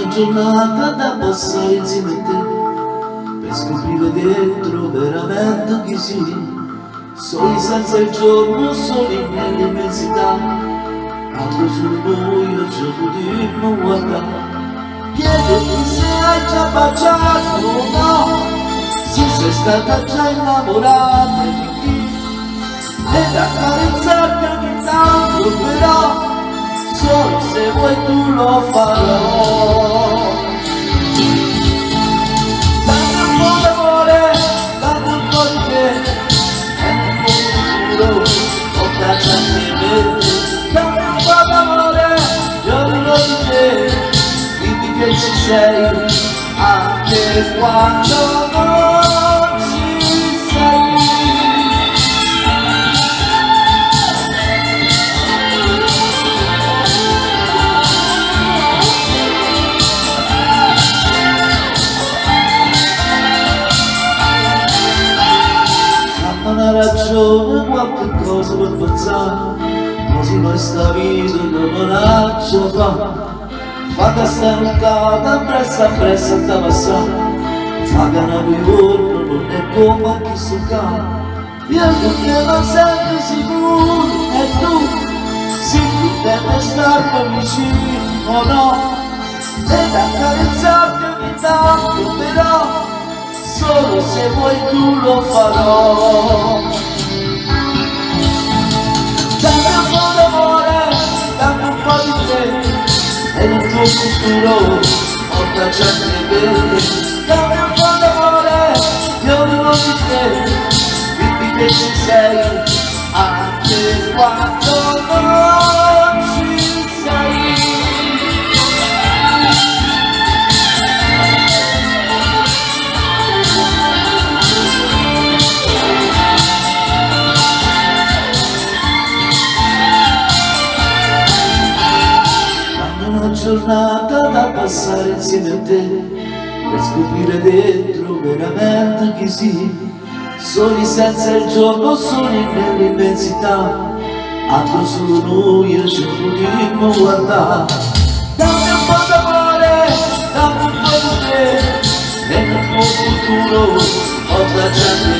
giornata da passare insieme a te, per scoprire dentro veramente chi sei. Soli senza il giorno, soli nell'immensità, quando solo noi al giorno di non guardare. Chiediti se hai già baciato o no, se sei stata già innamorata di chi, ed accarezzarti ogni tanto, però solo se vuoi tu lo farò. Dammi un po' d'amore, dammi un po' di te, e nel tuo futuro portaci anche me. Dammi un po' d'amore, io dico di te, dimmi che ci sei anche quando non ci sei. Una ragione, qualche cosa per pensare, così questa vita non ha ce la fa. Fa che sta lontana, presso da passare, fa che una giorno non è come chi sto qua. Io che non sento sicuro, e tu, sì, devi starmi vicino o no, ed accarezzarti ogni tanto, però solo se vuoi tu lo farò. Dammi un po' d'amore, dammi un po' di te, e nel tuo futuro portaci anche me. Dammi un po' d'amore, io vivo di te, dimmi che ci sei anche quando non ci sei. Giornata da passare insieme a te, per scoprire dentro veramente chi sei. Soli senza il giorno, soli nell'immensità, quando solo noi al giorno di non guardare. Dammi un po' d'amore, dammi un po' di te, e nel tuo futuro portaci anche